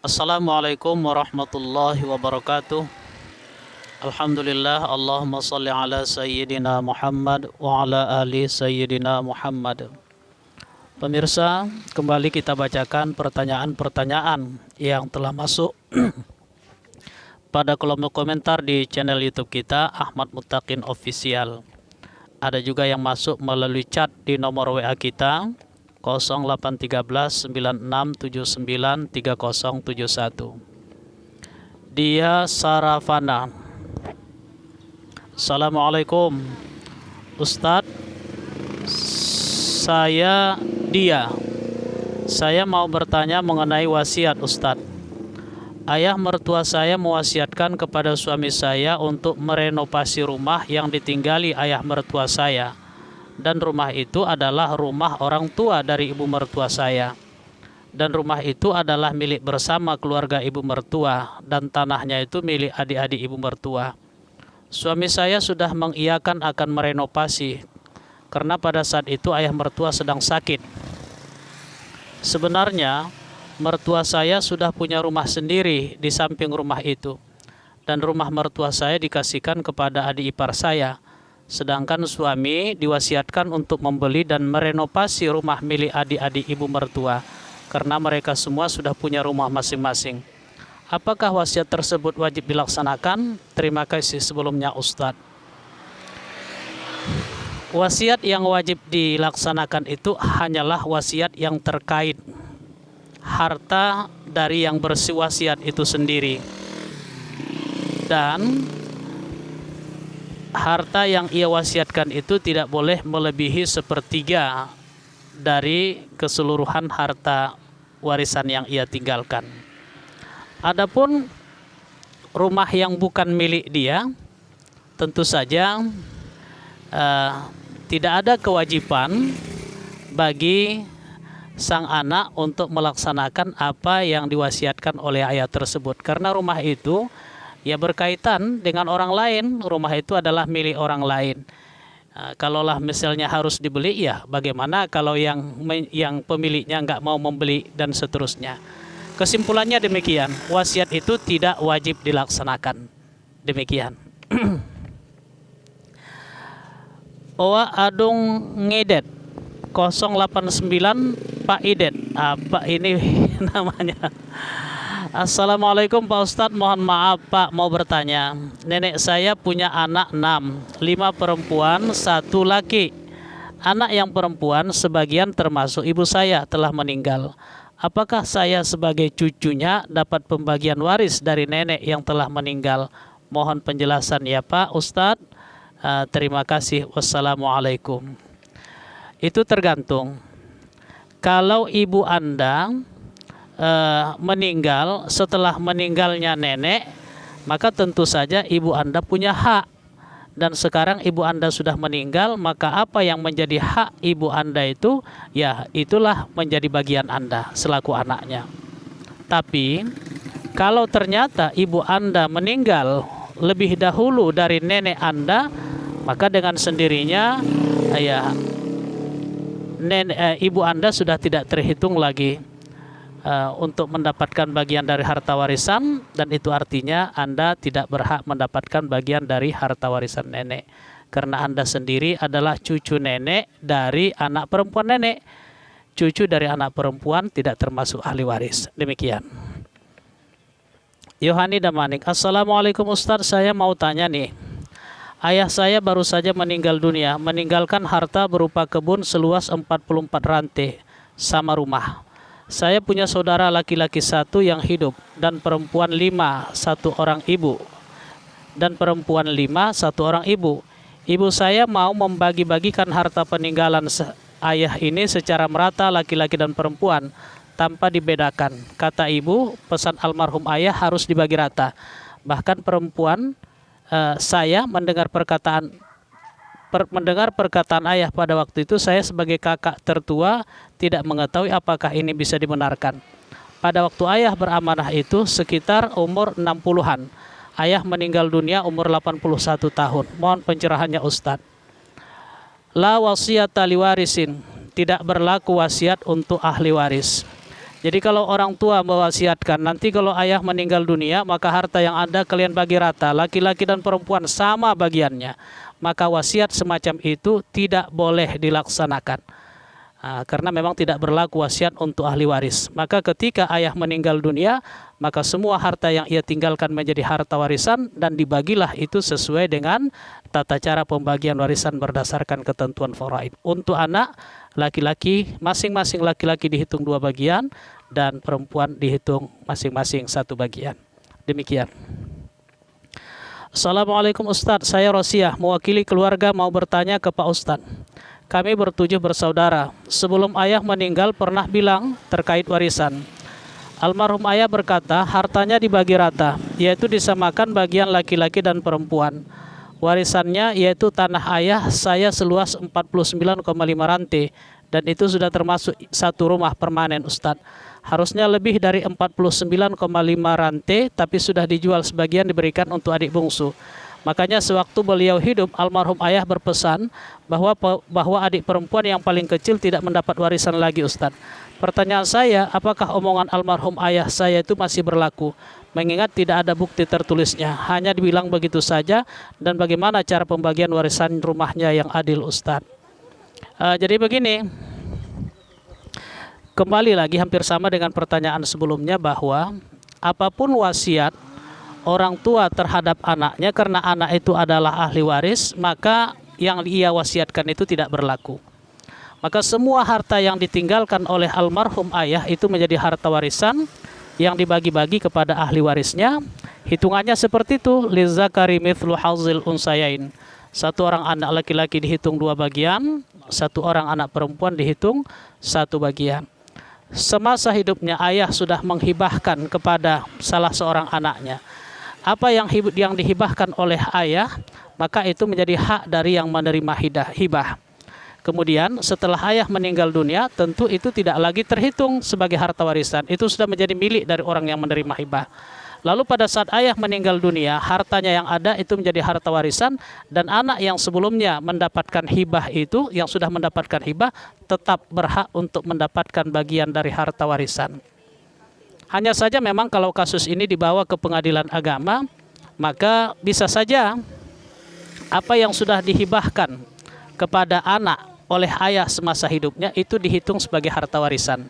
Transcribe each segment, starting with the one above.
Assalamualaikum warahmatullahi wabarakatuh. Alhamdulillah, Allahumma salli ala Sayyidina Muhammad wa ala ali Sayyidina Muhammad. Pemirsa, kembali kita bacakan pertanyaan-pertanyaan yang telah masuk pada kolom komentar di channel YouTube kita, Ahmad Muttaqin Official. Ada juga yang masuk melalui chat di nomor WA kita 0813 9679 3071. Dia Sarafana. Assalamualaikum Ustadz, saya mau bertanya mengenai wasiat Ustadz. Ayah mertua saya mewasiatkan kepada suami saya untuk merenovasi rumah yang ditinggali ayah mertua saya, dan rumah itu adalah rumah orang tua dari ibu mertua saya, dan rumah itu adalah milik bersama keluarga ibu mertua, dan tanahnya itu milik adik-adik ibu mertua. Suami saya sudah mengiyakan akan merenovasi karena pada saat itu ayah mertua sedang sakit. Sebenarnya mertua saya sudah punya rumah sendiri di samping rumah itu, dan rumah mertua saya dikasihkan kepada adik ipar saya. Sedangkan suami diwasiatkan untuk membeli dan merenovasi rumah milik adik-adik ibu mertua karena mereka semua sudah punya rumah masing-masing. Apakah wasiat tersebut wajib dilaksanakan? Terima kasih sebelumnya Ustadz. Wasiat yang wajib dilaksanakan itu hanyalah wasiat yang terkait harta dari yang berwasiat itu sendiri, dan harta yang ia wasiatkan itu tidak boleh melebihi sepertiga dari keseluruhan harta warisan yang ia tinggalkan. Adapun rumah yang bukan milik dia, tentu saja tidak ada kewajiban bagi sang anak untuk melaksanakan apa yang diwasiatkan oleh ayah tersebut, karena rumah itu ya berkaitan dengan orang lain. Rumah itu adalah milik orang lain. Kalaulah misalnya harus dibeli, ya bagaimana kalau yang pemiliknya nggak mau membeli dan seterusnya. Kesimpulannya demikian, wasiat itu tidak wajib dilaksanakan. Demikian. Owa Adung Ngedet 089 Pak Idet. Apa ini namanya? Assalamualaikum Pak Ustadz, mohon maaf Pak, mau bertanya. Nenek saya punya anak 6, 5 perempuan, 1 laki. Anak yang perempuan sebagian termasuk ibu saya telah meninggal. Apakah saya sebagai cucunya dapat pembagian waris dari nenek yang telah meninggal? Mohon penjelasan ya Pak Ustadz. Terima kasih. Wassalamualaikum. Itu tergantung. Kalau ibu Anda meninggal setelah meninggalnya nenek, maka tentu saja ibu Anda punya hak. Dan sekarang ibu Anda sudah meninggal, maka apa yang menjadi hak ibu Anda itu, ya itulah menjadi bagian Anda selaku anaknya. Tapi kalau ternyata ibu Anda meninggal lebih dahulu dari nenek Anda, maka dengan sendirinya ya ibu Anda sudah tidak terhitung lagi untuk mendapatkan bagian dari harta warisan, dan itu artinya Anda tidak berhak mendapatkan bagian dari harta warisan nenek, karena Anda sendiri adalah cucu nenek dari anak perempuan nenek. Cucu dari anak perempuan tidak termasuk ahli waris. Demikian. Yohani Damanik. Assalamualaikum Ustadz, saya mau tanya nih. Ayah saya baru saja meninggal dunia, meninggalkan harta berupa kebun seluas 44 rantai sama rumah. Saya punya saudara laki-laki 1 yang hidup, dan perempuan 5, 1 orang ibu. Dan perempuan 5, 1 orang ibu. Ibu saya mau membagi-bagikan harta peninggalan ayah ini secara merata laki-laki dan perempuan, tanpa dibedakan. Kata ibu, pesan almarhum ayah harus dibagi rata. Bahkan perempuan saya mendengar perkataan ayah pada waktu itu, saya sebagai kakak tertua tidak mengetahui apakah ini bisa dibenarkan. Pada waktu ayah beramanah itu sekitar umur 60-an. Ayah meninggal dunia umur 81 tahun. Mohon pencerahannya Ustadz. La wasiyata liwarisin, tidak berlaku wasiat untuk ahli waris. Jadi kalau orang tua mewasiatkan, nanti kalau ayah meninggal dunia, maka harta yang ada kalian bagi rata, laki-laki dan perempuan sama bagiannya. Maka wasiat semacam itu tidak boleh dilaksanakan. Karena memang tidak berlaku wasiat untuk ahli waris. Maka ketika ayah meninggal dunia, maka semua harta yang ia tinggalkan menjadi harta warisan dan dibagilah itu sesuai dengan tata cara pembagian warisan berdasarkan ketentuan faraid. Untuk anak laki-laki, masing-masing laki-laki dihitung 2 bagian dan perempuan dihitung masing-masing 1 bagian. Demikian. Assalamualaikum Ustadz, saya Rosiah, mewakili keluarga mau bertanya ke Pak Ustadz. Kami ber-7 bersaudara. Sebelum ayah meninggal pernah bilang terkait warisan. Almarhum ayah berkata hartanya dibagi rata, yaitu disamakan bagian laki-laki dan perempuan. Warisannya yaitu tanah ayah saya seluas 49,5 rantai dan itu sudah termasuk 1 rumah permanen Ustadz. Harusnya lebih dari 49,5 rantai tapi sudah dijual, sebagian diberikan untuk adik bungsu. Makanya sewaktu beliau hidup, almarhum ayah berpesan bahwa adik perempuan yang paling kecil tidak mendapat warisan lagi Ustadz. Pertanyaan saya, apakah omongan almarhum ayah saya itu masih berlaku? Mengingat tidak ada bukti tertulisnya, hanya dibilang begitu saja. Dan bagaimana cara pembagian warisan rumahnya yang adil Ustadz? Jadi begini, kembali lagi hampir sama dengan pertanyaan sebelumnya, bahwa apapun wasiat orang tua terhadap anaknya karena anak itu adalah ahli waris, maka yang ia wasiatkan itu tidak berlaku. Maka semua harta yang ditinggalkan oleh almarhum ayah itu menjadi harta warisan yang dibagi-bagi kepada ahli warisnya. Hitungannya seperti itu, lizakari mithlu hazzil unsayain. 1 orang anak laki-laki dihitung 2 bagian, 1 orang anak perempuan dihitung 1 bagian. Semasa hidupnya ayah sudah menghibahkan kepada salah seorang anaknya. Apa yang dihibahkan oleh ayah, maka itu menjadi hak dari yang menerima hibah. Kemudian setelah ayah meninggal dunia, tentu itu tidak lagi terhitung sebagai harta warisan. Itu sudah menjadi milik dari orang yang menerima hibah. Lalu pada saat ayah meninggal dunia, hartanya yang ada itu menjadi harta warisan, dan anak yang sebelumnya mendapatkan hibah itu, yang sudah mendapatkan hibah, tetap berhak untuk mendapatkan bagian dari harta warisan. Hanya saja memang kalau kasus ini dibawa ke pengadilan agama, maka bisa saja apa yang sudah dihibahkan kepada anak oleh ayah semasa hidupnya itu dihitung sebagai harta warisan.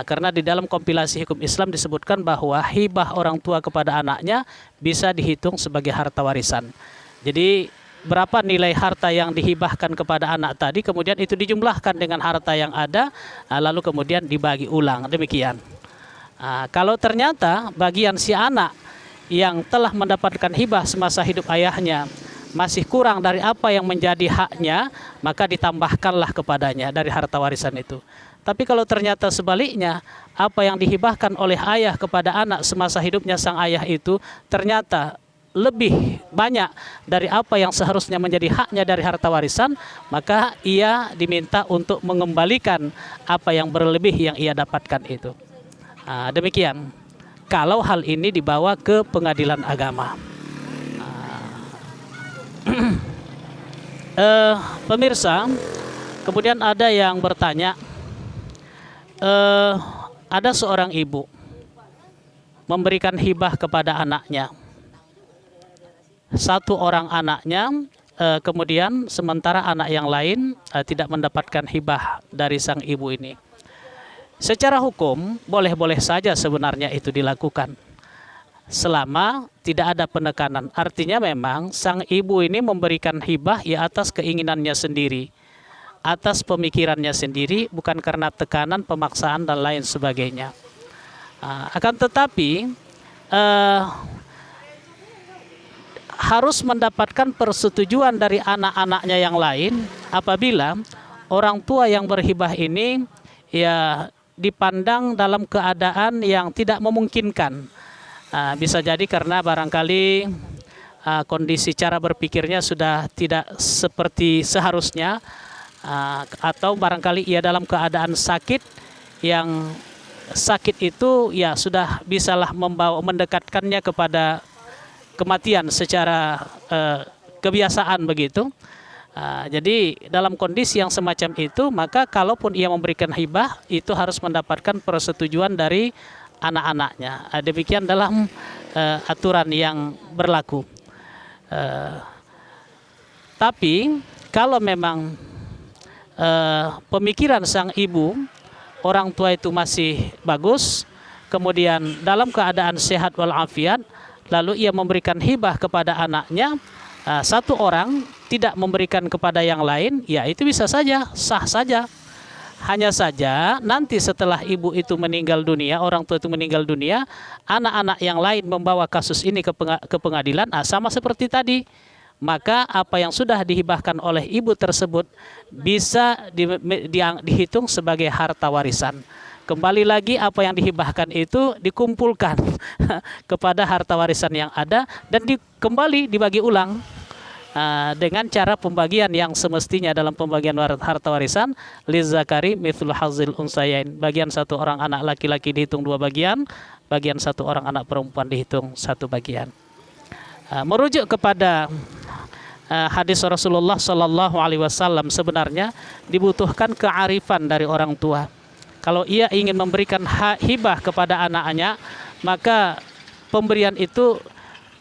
Karena di dalam kompilasi hukum Islam disebutkan bahwa hibah orang tua kepada anaknya bisa dihitung sebagai harta warisan. Jadi berapa nilai harta yang dihibahkan kepada anak tadi, kemudian itu dijumlahkan dengan harta yang ada, lalu kemudian dibagi ulang, demikian. Kalau ternyata bagian si anak yang telah mendapatkan hibah semasa hidup ayahnya masih kurang dari apa yang menjadi haknya, maka ditambahkanlah kepadanya dari harta warisan itu. Tapi kalau ternyata sebaliknya, apa yang dihibahkan oleh ayah kepada anak semasa hidupnya sang ayah itu ternyata lebih banyak dari apa yang seharusnya menjadi haknya dari harta warisan, maka ia diminta untuk mengembalikan apa yang berlebih yang ia dapatkan itu. Demikian kalau hal ini dibawa ke pengadilan agama. Pemirsa, kemudian ada yang bertanya, ada seorang ibu memberikan hibah kepada anaknya, 1 orang anaknya, kemudian sementara anak yang lain tidak mendapatkan hibah dari sang ibu ini. Secara hukum boleh-boleh saja sebenarnya itu dilakukan selama tidak ada penekanan. Artinya memang sang ibu ini memberikan hibah ya atas keinginannya sendiri, atas pemikirannya sendiri, bukan karena tekanan, pemaksaan dan lain sebagainya. Akan tetapi harus mendapatkan persetujuan dari anak-anaknya yang lain apabila orang tua yang berhibah ini ya dipandang dalam keadaan yang tidak memungkinkan. Bisa jadi karena barangkali kondisi cara berpikirnya sudah tidak seperti seharusnya, atau barangkali ia dalam keadaan sakit, yang sakit itu ya sudah bisalah mendekatkannya kepada kematian secara kebiasaan begitu. Jadi dalam kondisi yang semacam itu, maka kalaupun ia memberikan hibah, itu harus mendapatkan persetujuan dari anak-anaknya. Demikian dalam aturan yang berlaku. Tapi kalau memang pemikiran sang ibu, orang tua itu masih bagus, kemudian dalam keadaan sehat walafiat, lalu ia memberikan hibah kepada anaknya, satu orang tidak memberikan kepada yang lain, ya itu bisa saja, sah saja. Hanya saja nanti setelah ibu itu meninggal dunia, orang tua itu meninggal dunia, anak-anak yang lain membawa kasus ini ke pengadilan, sama seperti tadi. Maka apa yang sudah dihibahkan oleh ibu tersebut bisa dihitung sebagai harta warisan. Kembali lagi apa yang dihibahkan itu dikumpulkan kepada harta warisan yang ada dan kembali dibagi ulang dengan cara pembagian yang semestinya dalam pembagian harta warisan, lizzakari mithlu hazzil unsayain. Bagian satu orang anak laki-laki dihitung 2 bagian, bagian satu orang anak perempuan dihitung 1 bagian. Merujuk kepada hadis Rasulullah Shallallahu Alaihi Wasallam, sebenarnya dibutuhkan kearifan dari orang tua. Kalau ia ingin memberikan hibah kepada anaknya, maka pemberian itu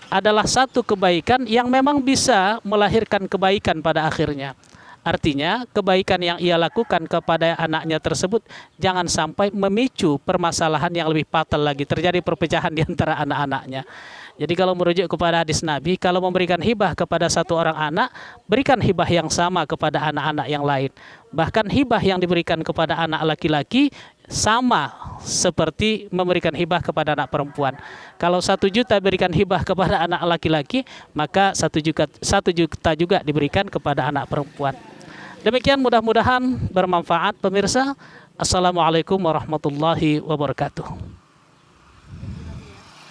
adalah satu kebaikan yang memang bisa melahirkan kebaikan pada akhirnya. Artinya kebaikan yang ia lakukan kepada anaknya tersebut jangan sampai memicu permasalahan yang lebih fatal lagi, terjadi perpecahan di antara anak-anaknya. Jadi kalau merujuk kepada hadis Nabi, kalau memberikan hibah kepada satu orang anak, berikan hibah yang sama kepada anak-anak yang lain. Bahkan hibah yang diberikan kepada anak laki-laki sama seperti memberikan hibah kepada anak perempuan. Kalau 1 juta berikan hibah kepada anak laki-laki, maka 1 juta juga diberikan kepada anak perempuan. Demikian, mudah-mudahan bermanfaat pemirsa. Assalamualaikum warahmatullahi wabarakatuh.